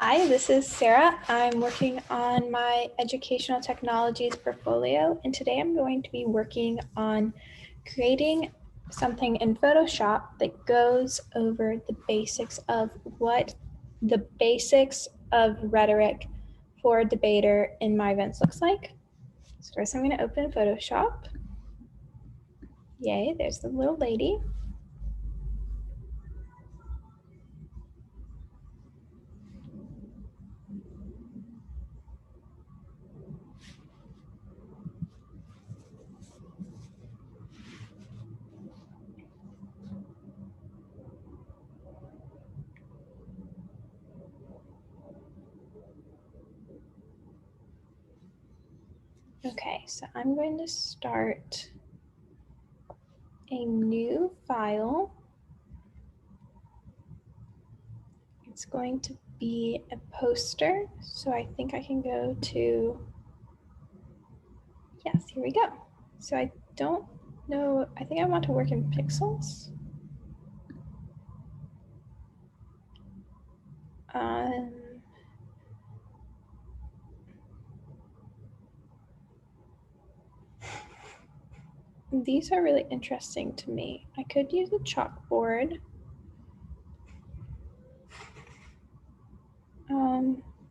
Hi, this is Sarah. I'm working on my educational technologies portfolio, and today I'm going to be working on creating something in Photoshop that goes over the basics of what the basics of rhetoric for a debater in my events looks like. So first I'm going to open Photoshop. Yay, there's the little lady. Okay, so I'm going to start a new file. It's going to be a poster, so I think I can go to, yes, here we go. So I don't know, I think I want to work in pixels. These are really interesting to me. I could use a chalkboard.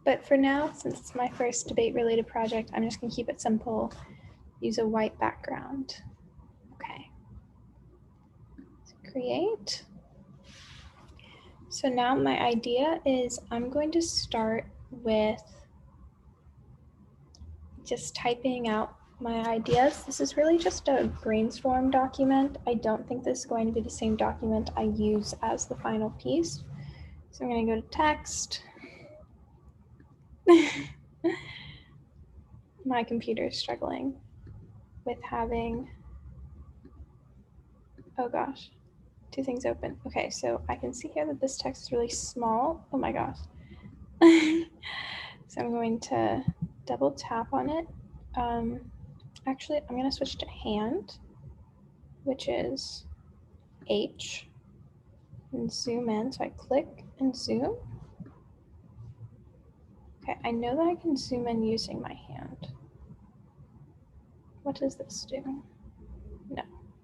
But for now, since it's my first debate-related project, I'm just going to keep it simple. Use a white background. Okay. Create. So now my idea is I'm going to start with just typing out my ideas. This is really just a brainstorm document. I don't think this is going to be the same document I use as the final piece. So I'm going to go to text. My computer is struggling with having, oh gosh, two things open. Okay, so I can see here that this text is really small. Oh my gosh. So I'm going to double tap on it. Actually, I'm going to switch to hand, which is H, and zoom in. So I click and zoom. Okay, I know that I can zoom in using my hand. What does this do? No,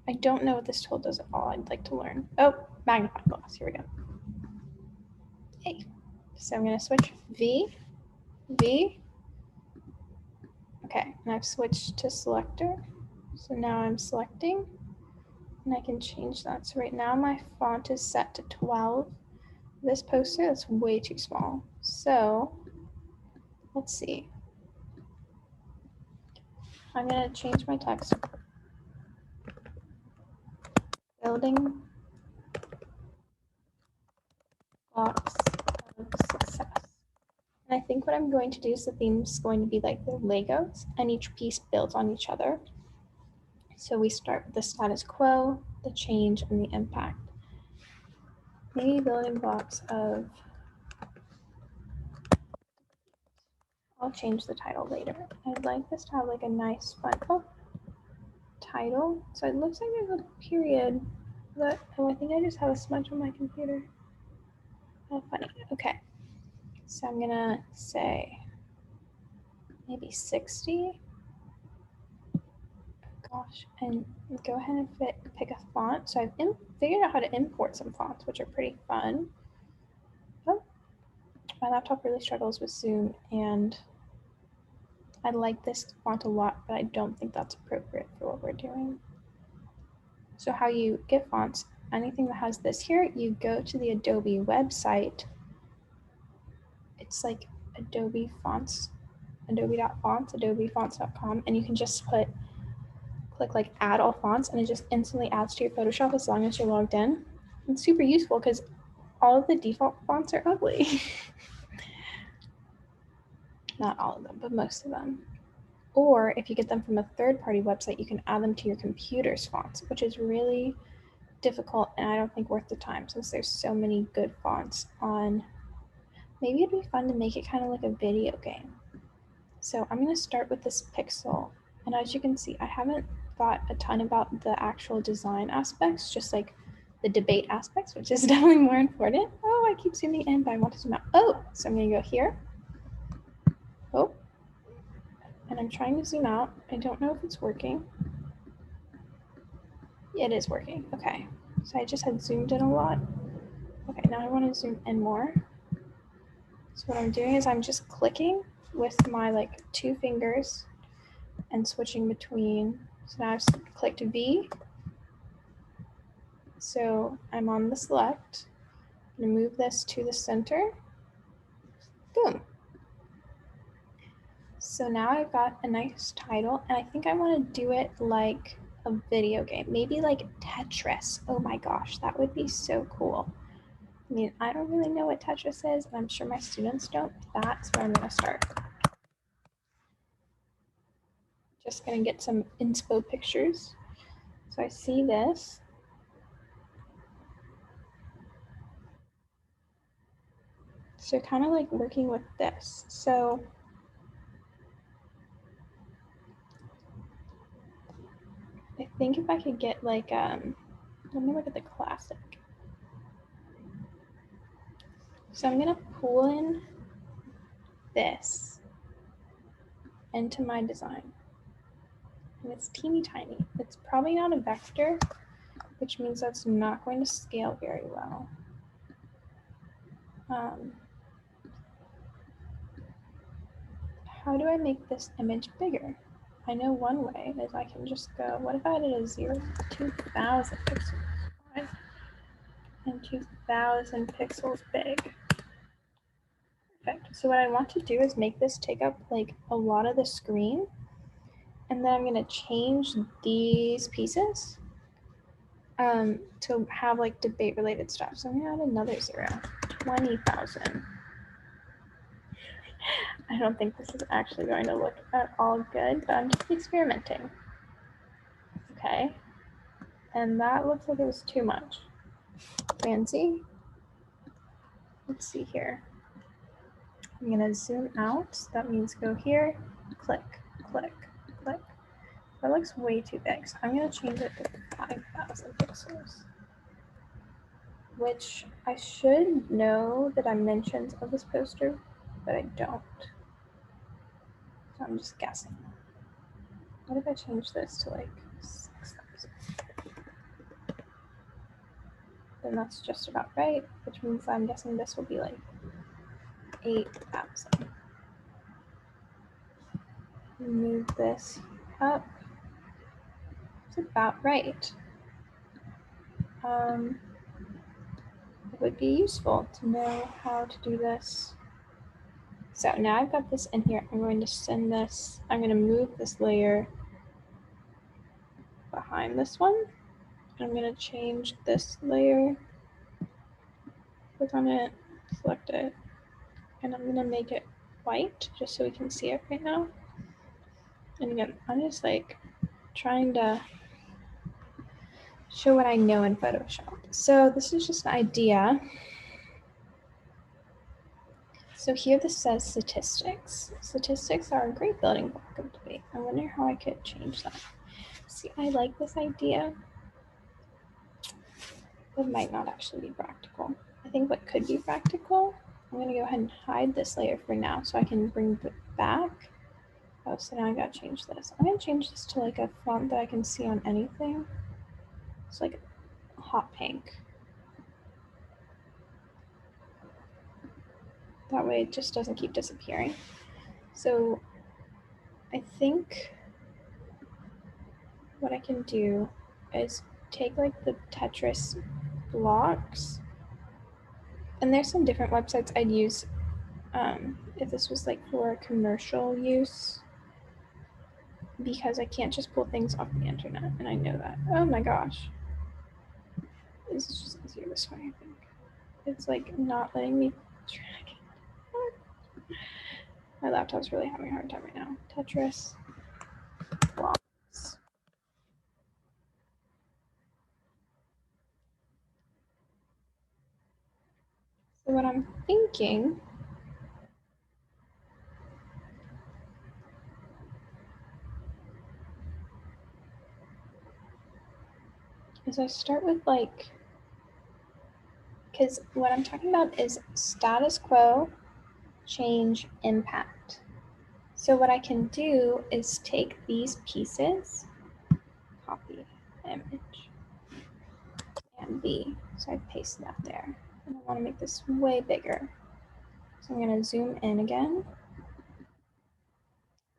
I don't know what this tool does at all. I'd like to learn. Oh, magnifying glass, here we go. Hey, so I'm gonna switch V. Okay, and I've switched to selector. So now I'm selecting and I can change that. So right now my font is set to 12. This poster, that's way too small. So let's see. I'm gonna change my text. Building blocks of success. And I think what I'm going to do is the theme is going to be like the Legos, and each piece builds on each other. So we start with the status quo, the change, and the impact. Maybe building blocks of, I'll change the title later. I'd like this to have like a nice fun title. So it looks like there's a period, but oh, I think I just have a smudge on my computer. Oh, funny. Okay. So I'm gonna say maybe 60. Gosh, and go ahead and pick a font. So I've figured out how to import some fonts, which are pretty fun. Oh, my laptop really struggles with Zoom, and I like this font a lot, but I don't think that's appropriate for what we're doing. So how you get fonts, anything that has this here, you go to the Adobe website. It's like Adobe Fonts, adobe.fonts, adobefonts.com, and you can just click like add all fonts, and it just instantly adds to your Photoshop as long as you're logged in. It's super useful because all of the default fonts are ugly. Not all of them, but most of them. Or if you get them from a third-party website, you can add them to your computer's fonts, which is really difficult and I don't think worth the time since there's so many good fonts on. Maybe it'd be fun to make it kind of like a video game. So I'm going to start with this pixel, and as you can see, I haven't thought a ton about the actual design aspects, just like the debate aspects, which is definitely more important. Oh, I keep zooming in, but I want to zoom out. Oh, so I'm going to go here. Oh, and I'm trying to zoom out. I don't know if it's working. It is working. Okay, so I just had zoomed in a lot. Okay, now I want to zoom in more. So what I'm doing is I'm just clicking with my like 2 fingers and switching between. So now I've clicked V. So I'm on the select. I'm going to move this to the center. Boom. So now I've got a nice title, and I think I want to do it like a video game, maybe like Tetris. Oh my gosh, that would be so cool. I mean, I don't really know what Tetris is, and I'm sure my students don't. That's where I'm going to start. Just going to get some inspo pictures. So I see this. So kind of like working with this. So I think if I could get like, let me look at the classic. So I'm going to pull in this into my design. And it's teeny tiny. It's probably not a vector, which means that's not going to scale very well. How do I make this image bigger? I know one way is I can just go, what if I did a 0 to 2000 pixels and 2000 pixels big? Perfect. So what I want to do is make this take up like a lot of the screen, and then I'm going to change these pieces to have like debate related stuff. So I'm going to add another 0, 20,000. I don't think this is actually going to look at all good, but I'm just experimenting. Okay. And that looks like it was too much. Fancy. Let's see here. I'm going to zoom out. That means go here, click, click, click. That looks way too big. So I'm going to change it to 5,000 pixels, which I should know the dimensions of this poster, but I don't. So I'm just guessing. What if I change this to like 6,000? Then that's just about right, which means I'm guessing this will be like 8,000. Move this up. It's about right. It would be useful to know how to do this. So now I've got this in here. I'm going to send this, I'm going to move this layer behind this one. I'm going to change this layer, click on it, select it, and I'm going to make it white just so we can see it right now. And again, I'm just like trying to show what I know in Photoshop. So this is just an idea. So here this says statistics. Statistics are a great building block of debate. I wonder how I could change that. See, I like this idea. It might not actually be practical. I think what could be practical, I'm going to go ahead and hide this layer for now so I can bring it back. Oh, so now I got to change this. I'm going to change this to like a font that I can see on anything. It's like hot pink. That way it just doesn't keep disappearing. So I think what I can do is take like the Tetris blocks, and there's some different websites I'd use if this was like for commercial use, because I can't just pull things off the internet, and I know that. Oh my gosh. This is just easier this way, I think. It's like not letting me track it. My laptop's really having a hard time right now. Tetris blocks. So what I'm thinking is I start with like because what I'm talking about is status quo, change, impact. So what I can do is take these pieces, copy image, and V. So I paste that there. And I want to make this way bigger. So I'm going to zoom in again.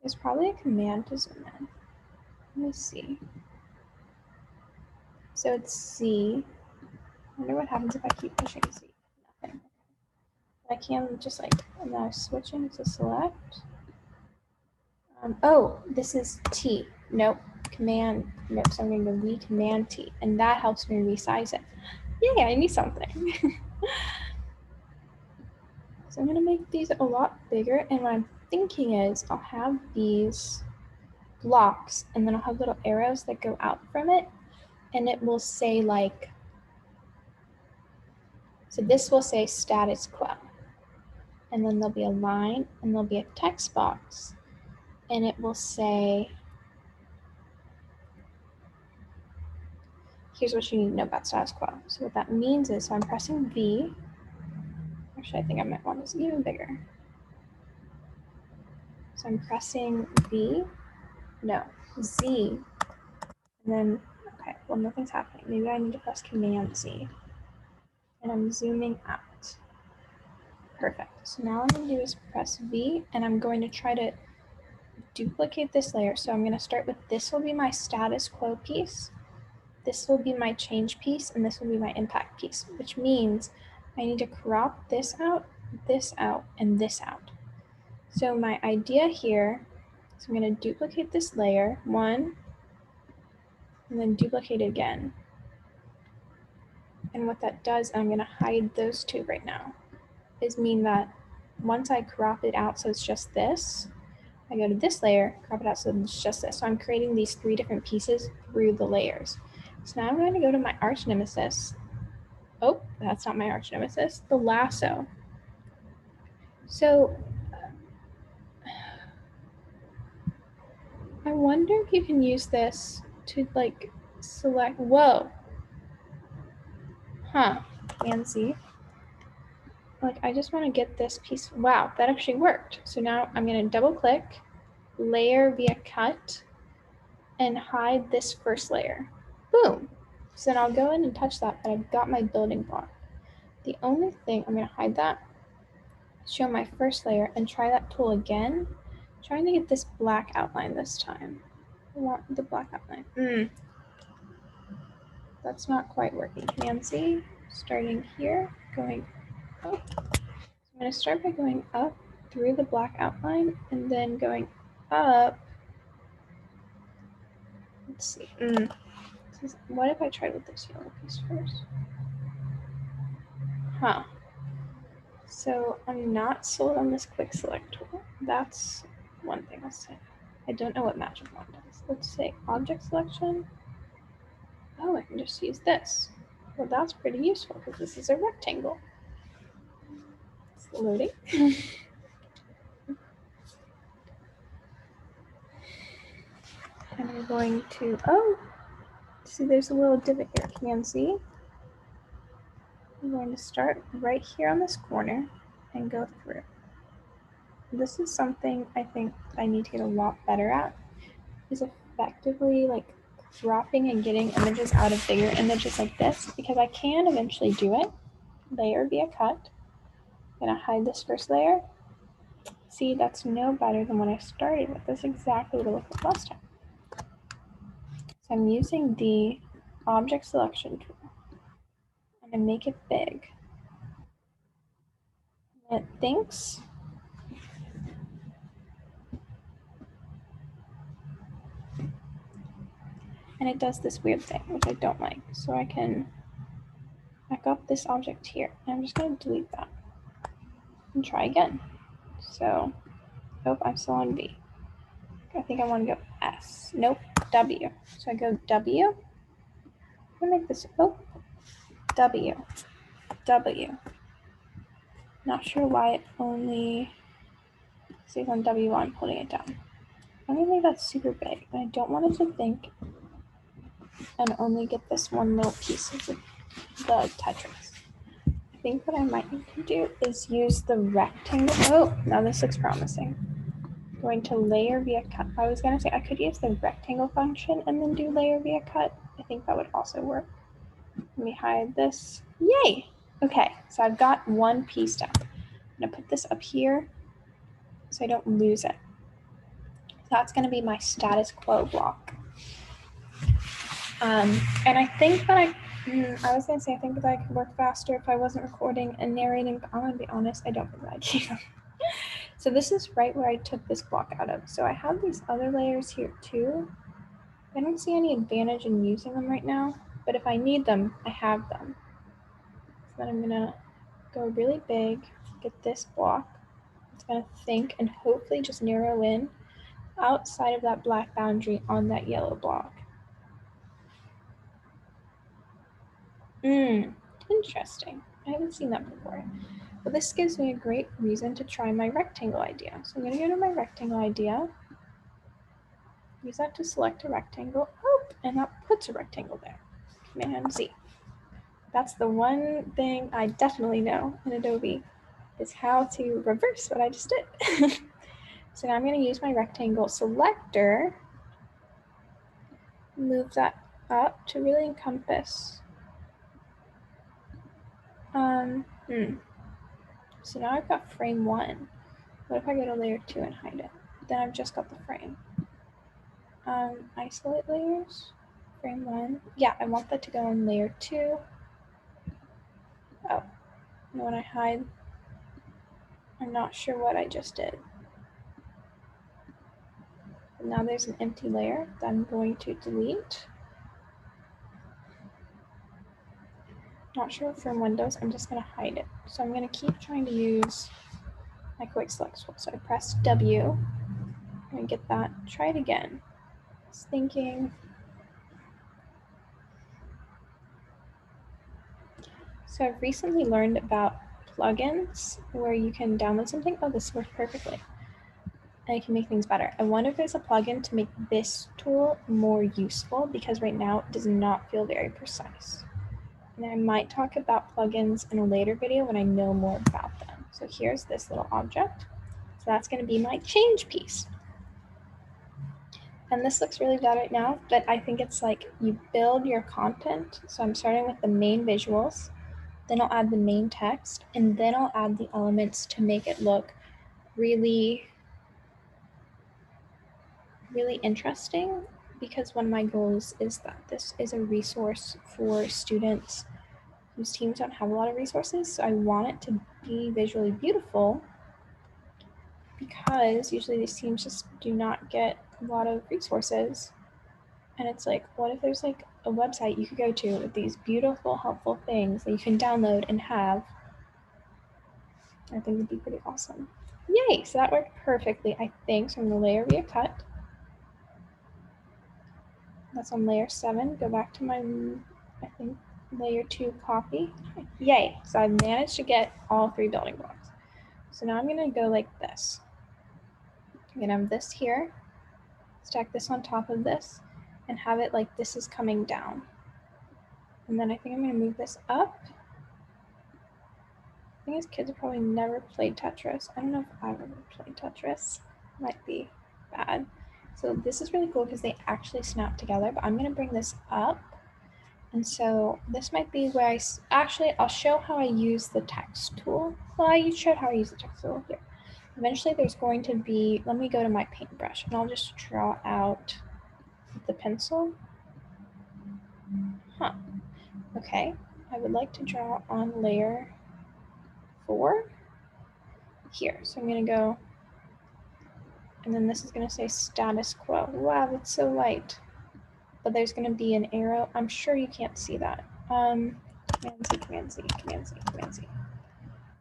There's probably a command to zoom in. Let me see. So it's Z. I wonder what happens if I keep pushing Z. Nothing. I can just like, now switching to select. Oh, this is T. Nope. Command. Nope. So I'm going to go V Command T. And that helps me resize it. Yeah, I need something. So I'm going to make these a lot bigger. And what I'm thinking is I'll have these blocks and then I'll have little arrows that go out from it. And it will say like, so this will say status quo. And then there'll be a line and there'll be a text box. And it will say, here's what you need to know about status quo. So what that means is, so I'm pressing V. Actually, I think I might want this even bigger. So I'm pressing V, no, Z, and then, okay, well, nothing's happening. Maybe I need to press Command Z. And I'm zooming out. Perfect. So now what I'm going to do is press V, and I'm going to try to duplicate this layer. So I'm going to start with, this will be my status quo piece. This will be my change piece, and this will be my impact piece, which means I need to crop this out, and this out. So my idea here is I'm going to duplicate this layer, one, and then duplicate it again. And what that does, I'm going to hide those two right now, is mean that once I crop it out so it's just this, I go to this layer, crop it out so it's just this. So I'm creating these three different pieces through the layers. So now I'm going to go to my arch nemesis. Oh, that's not my arch nemesis, the lasso. So I wonder if you can use this to like select, whoa. Huh, fancy. Like I just want to get this piece, wow, that actually worked. So now I'm going to double click, layer via cut, and hide this first layer. Boom. So then I'll go in and touch that, but I've got my building block. The only thing, I'm going to hide that, show my first layer, and try that tool again, trying to get this black outline this time. I want the black outline. That's not quite working. Command Z, starting here, going up. I'm going to start by going up through the black outline and then going up. Let's see. What if I tried with this yellow piece first? Huh. So I'm not sold on this quick select tool. That's one thing I'll say. I don't know what magic wand does. Let's say object selection. Oh, I can just use this. Well, that's pretty useful because this is a rectangle. It's loading. And I'm going to, oh, see there's a little divot here. Command Z. I'm going to start right here on this corner and go through. This is something I think I need to get a lot better at, is effectively like dropping and getting images out of bigger images like this, because I can eventually do it. Layer via cut. I'm gonna hide this first layer. See, that's no better than what I started with. That's exactly what it looked like last time. So I'm using the object selection tool. I'm gonna make it big. And it thinks and it does this weird thing, which I don't like. So I've got this object here, and I'm just going to delete that and try again. So, nope, I'm still on V. I think I want to go S. Nope, W. So I go W. I'm going to make this, W. W. Not sure why it only stays on W while I'm putting it down. I'm going to make that super big, and I don't want it to think and only get this one little piece of the Tetris. think what I might need to do is use the rectangle. Oh, now this looks promising. Going to layer via cut. I was gonna say I could use the rectangle function and then do layer via cut. I think that would also work. Let me hide this. Yay! Okay, so I've got one piece down. I'm gonna put this up here so I don't lose it. That's gonna be my status quo block. And I think that I was gonna say I think that I could work faster if I wasn't recording and narrating, but I'm gonna be honest, I don't think that I can. So this is right where I took this block out of. So I have these other layers here too. I don't see any advantage in using them right now, but if I need them, I have them. So then I'm gonna go really big, get this block. It's gonna think and hopefully just narrow in outside of that black boundary on that yellow block. Interesting. I haven't seen that before. But this gives me a great reason to try my rectangle idea. So I'm gonna go to my rectangle idea, use that to select a rectangle, and that puts a rectangle there. Command Z. That's the one thing I definitely know in Adobe is how to reverse what I just did. So now I'm going to use my rectangle selector, move that up to really encompass. So now I've got frame 1. What if I go to layer 2 and hide it? Then I've just got the frame. Isolate layers, frame 1. Yeah, I want that to go in layer 2. Oh, and when I hide, I'm not sure what I just did. Now there's an empty layer that I'm going to delete. Not sure for Windows, I'm just going to hide it. So I'm going to keep trying to use my quick select tool. So I press W and get that. Try it again. I was thinking. So I've recently learned about plugins where you can download something. Oh, this works perfectly. And it can make things better. I wonder if there's a plugin to make this tool more useful because right now it does not feel very precise. And I might talk about plugins in a later video when I know more about them. So here's this little object. So that's going to be my change piece. And this looks really bad right now, but I think it's like you build your content. So I'm starting with the main visuals, then I'll add the main text, and then I'll add the elements to make it look really, really interesting, because one of my goals is that this is a resource for students whose teams don't have a lot of resources. So I want it to be visually beautiful because usually these teams just do not get a lot of resources. And it's like, what if there's like a website you could go to with these beautiful, helpful things that you can download and have? I think it'd be pretty awesome. Yay, so that worked perfectly, I think. So I'm gonna layer via cut. That's on layer 7. Go back to my, I think, layer 2 copy. Yay, so I've managed to get all 3 building blocks. So now I'm gonna go like this. I'm gonna have this here, stack this on top of this, and have it like this is coming down. And then I think I'm gonna move this up. I think his kids have probably never played Tetris. I don't know if I've ever played Tetris. Might be bad. So this is really cool because they actually snap together, but I'm gonna bring this up. And so this might be where I'll show how I use the text tool. Well, I showed how I use the text tool here. Eventually there's going to be, let me go to my paintbrush and I'll just draw out the pencil. Okay, I would like to draw on layer 4 here. So I'm gonna go, and then this is gonna say status quo. Wow, that's so light. But there's gonna be an arrow. I'm sure you can't see that. Command Z, Command Z, Command Z, Command Z.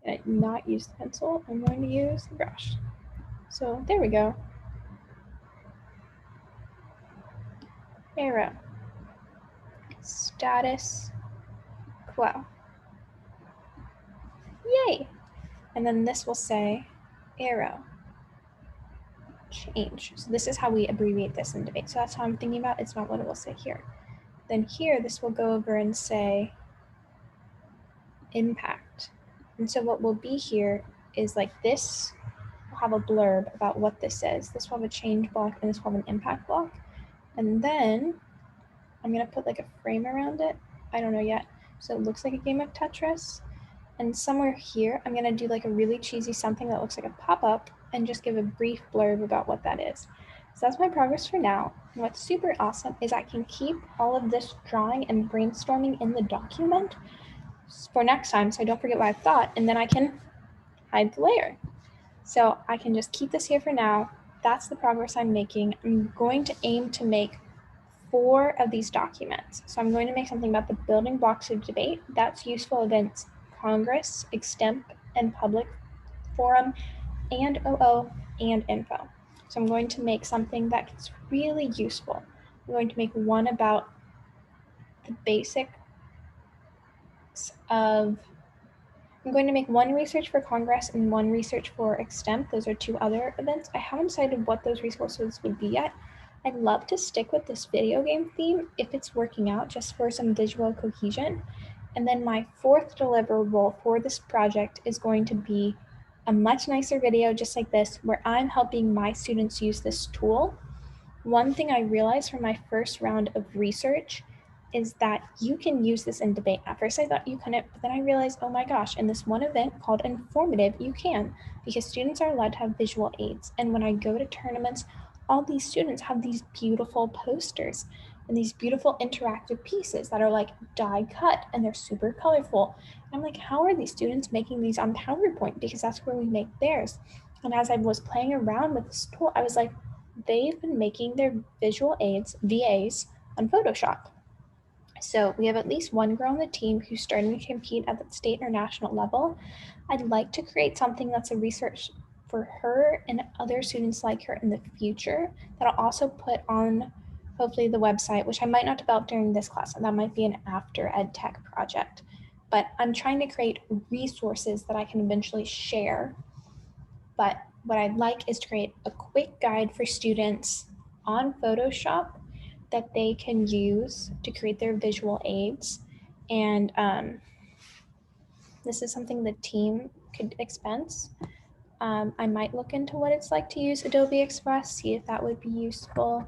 And not use the pencil, I'm going to use the brush. So there we go. Arrow. Status quo. Yay! And then this will say arrow. Change. So this is how we abbreviate this in debate. So that's how I'm thinking about it. It's not what it will say here. Then here, this will go over and say impact. And so what will be here is like this will have a blurb about what this is. This will have a change block and this will have an impact block. And then I'm gonna put like a frame around it. I don't know yet. So it looks like a game of Tetris. And somewhere here, I'm gonna do like a really cheesy something that looks like a pop-up and just give a brief blurb about what that is. So that's my progress for now. And what's super awesome is I can keep all of this drawing and brainstorming in the document for next time, so I don't forget what I've thought, and then I can hide the layer. So I can just keep this here for now. That's the progress I'm making. I'm going to aim to make 4 of these documents. So I'm going to make something about the building blocks of debate. That's useful events, Congress, extemp, and public forum, and OO, and info. So I'm going to make something that's really useful. I'm going to make one about the basics of, I'm going to make one research for Congress and one research for extemp. Those are 2 other events. I haven't decided what those resources would be yet. I'd love to stick with this video game theme if it's working out, just for some visual cohesion. And then my 4th deliverable for this project is going to be a much nicer video just like this, where I'm helping my students use this tool. One thing I realized from my first round of research is that you can use this in debate. At first I thought you couldn't, but then I realized, oh my gosh, in this one event called Informative, you can, because students are allowed to have visual aids. And when I go to tournaments, all these students have these beautiful posters and these beautiful interactive pieces that are like die cut and they're super colorful. And I'm like, how are these students making these on PowerPoint? Because that's where we make theirs. And as I was playing around with this tool, I was like, they've been making their visual aids, VAs, on Photoshop. So we have at least one girl on the team who's starting to compete at the state or national level. I'd like to create something that's a research for her and other students like her in the future that I'll also put on hopefully the website, which I might not develop during this class. That might be an after ed tech project. But I'm trying to create resources that I can eventually share. But what I'd like is to create a quick guide for students on Photoshop that they can use to create their visual aids. And this is something the team could expense. I might look into what it's like to use Adobe Express, see if that would be useful.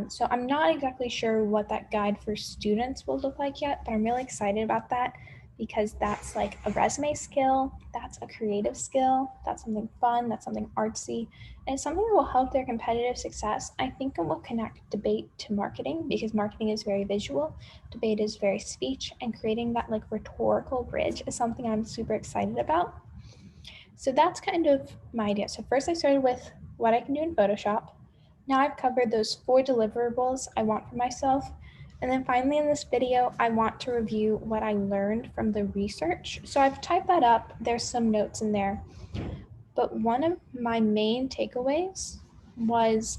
So I'm not exactly sure what that guide for students will look like yet, but I'm really excited about that because that's like a resume skill, that's a creative skill, that's something fun, that's something artsy, and it's something that will help their competitive success. I think it will connect debate to marketing because marketing is very visual, debate is very speech, and creating that like rhetorical bridge is something I'm super excited about. So that's kind of my idea. So first I started with what I can do in Photoshop. Now I've covered those 4 deliverables I want for myself. And then finally in this video, I want to review what I learned from the research. So I've typed that up. There's some notes in there. But one of my main takeaways was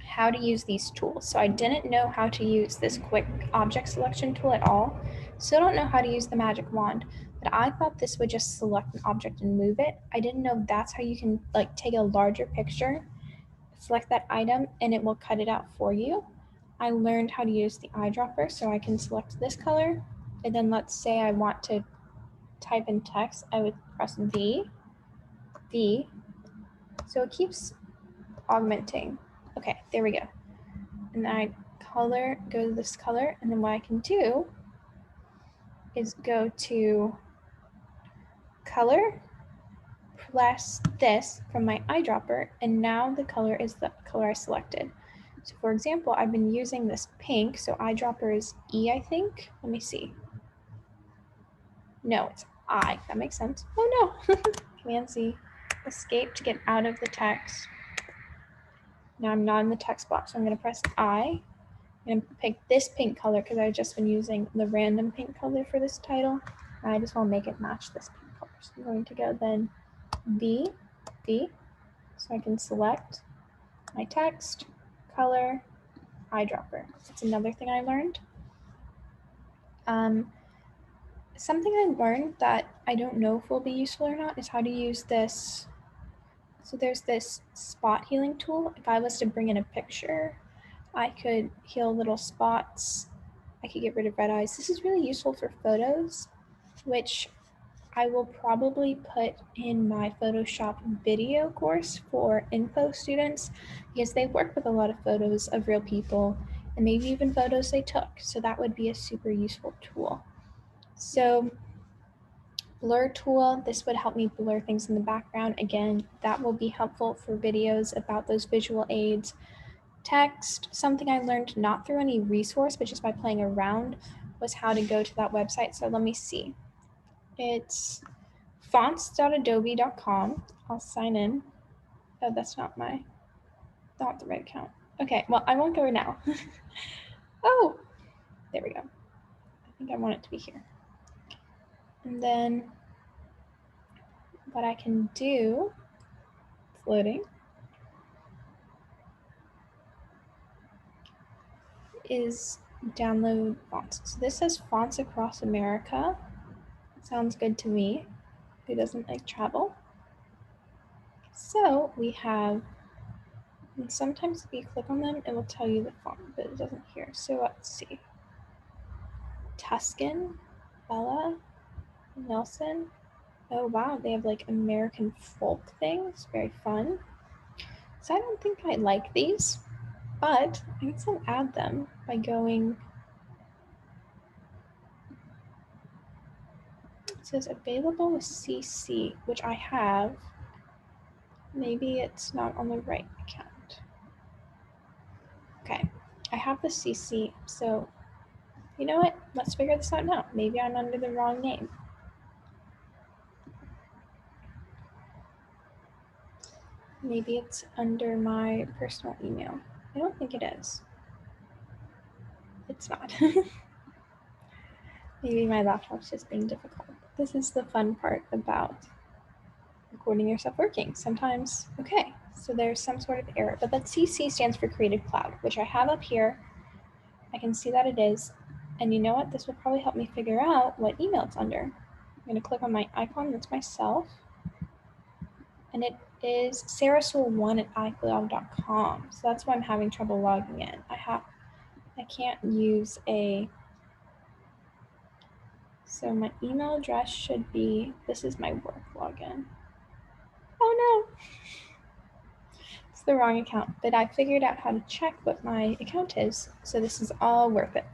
how to use these tools. So I didn't know how to use this quick object selection tool at all. Still don't know how to use the magic wand, but I thought this would just select an object and move it. I didn't know that's how you can like take a larger picture, select that item, and it will cut it out for you. I learned how to use the eyedropper, so I can select this color, and then let's say I want to type in text, I would press V, so it keeps augmenting. Okay, there we go. And then I color, go to this color, and then what I can do is go to color, press this from my eyedropper, and now the color is the color I selected. So for example, I've been using this pink, so eyedropper is E, I think. Let me see. No, it's I. That makes sense. Oh no. Command C, escape to get out of the text. Now I'm not in the text box, so I'm going to press I. I'm going to pick this pink color because I've just been using the random pink color for this title. I just want to make it match this pink color. So I'm going to go then V, so I can select my text, color, eyedropper. That's another thing I learned. Something I learned that I don't know if will be useful or not is how to use this. So there's this spot healing tool. If I was to bring in a picture, I could heal little spots. I could get rid of red eyes. This is really useful for photos, which I will probably put in my Photoshop video course for info students because they work with a lot of photos of real people and maybe even photos they took. So that would be a super useful tool. So blur tool, this would help me blur things in the background. Again, that will be helpful for videos about those visual aids. Text, something I learned not through any resource, but just by playing around, was how to go to that website. So let me see. It's fonts.adobe.com. I'll sign in. Oh, that's not the right account. Okay, well, I won't go now. Oh, there we go. I think I want it to be here. And then what I can do, it's loading, is download fonts. So this says Fonts Across America. Sounds good to me. Who doesn't like travel? So we have, and sometimes if you click on them, it will tell you the font, but it doesn't here. So let's see. Tuscan, Bella, Nelson. Oh wow, they have like American folk things. Very fun. So I don't think I like these, but I can still add them by going. It says available with CC, which I have. Maybe it's not on the right account. Okay, I have the CC, so you know what? Let's figure this out now. Maybe I'm under the wrong name. Maybe it's under my personal email. I don't think it is. It's not. Maybe my laptop's just being difficult. This is the fun part about recording yourself working. Sometimes, okay, so there's some sort of error, but that CC stands for Creative Cloud, which I have up here. I can see that it is. And you know what? This will probably help me figure out what email it's under. I'm going to click on my icon. That's myself. And it is sarahsoul1@icloud.com. So that's why I'm having trouble logging in. I can't use so my email address should be, this is my work login. Oh no, it's the wrong account, but I figured out how to check what my account is. So this is all worth it.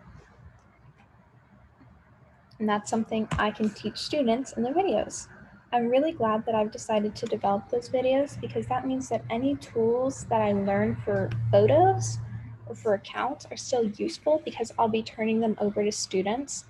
And that's something I can teach students in the videos. I'm really glad that I've decided to develop those videos because that means that any tools that I learn for photos or for accounts are still useful because I'll be turning them over to students.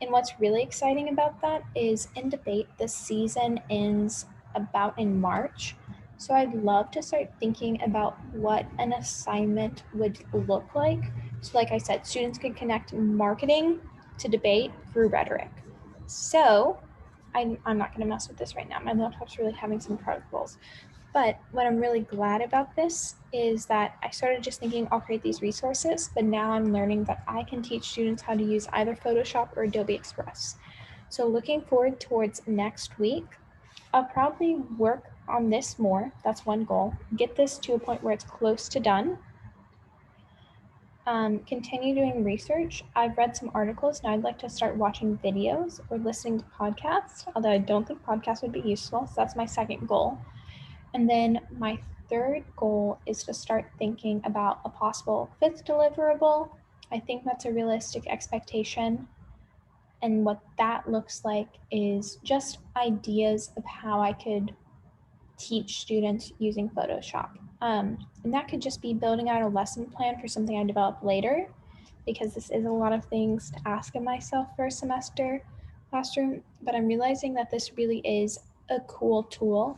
And what's really exciting about that is in debate, the season ends about in March. So I'd love to start thinking about what an assignment would look like. So like I said, students could connect marketing to debate through rhetoric. So I'm not going to mess with this right now. My laptop's really having some troubles. But what I'm really glad about this is that I started just thinking I'll create these resources, but now I'm learning that I can teach students how to use either Photoshop or Adobe Express. So looking forward towards next week, I'll probably work on this more. That's one goal. Get this to a point where it's close to done. Continue doing research. I've read some articles and I'd like to start watching videos or listening to podcasts, although I don't think podcasts would be useful. So that's my second goal. And then my third goal is to start thinking about a possible fifth deliverable. I think that's a realistic expectation. And what that looks like is just ideas of how I could teach students using Photoshop. And that could just be building out a lesson plan for something I develop later, because this is a lot of things to ask of myself for a semester classroom, but I'm realizing that this really is a cool tool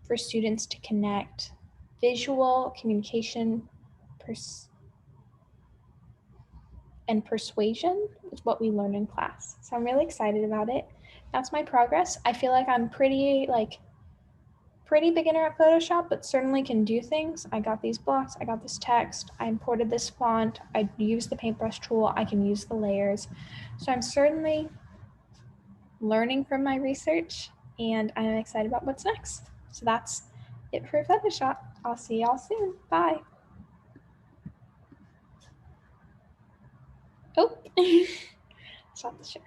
for students to connect visual communication and persuasion with what we learn in class. So I'm really excited about it. That's my progress. I feel like I'm pretty beginner at Photoshop, but certainly can do things. I got these blocks, I got this text, I imported this font, I used the paintbrush tool, I can use the layers. So I'm certainly learning from my research and I'm excited about what's next. So that's it for Photoshop. I'll see y'all soon. Bye. Oh, stop the share.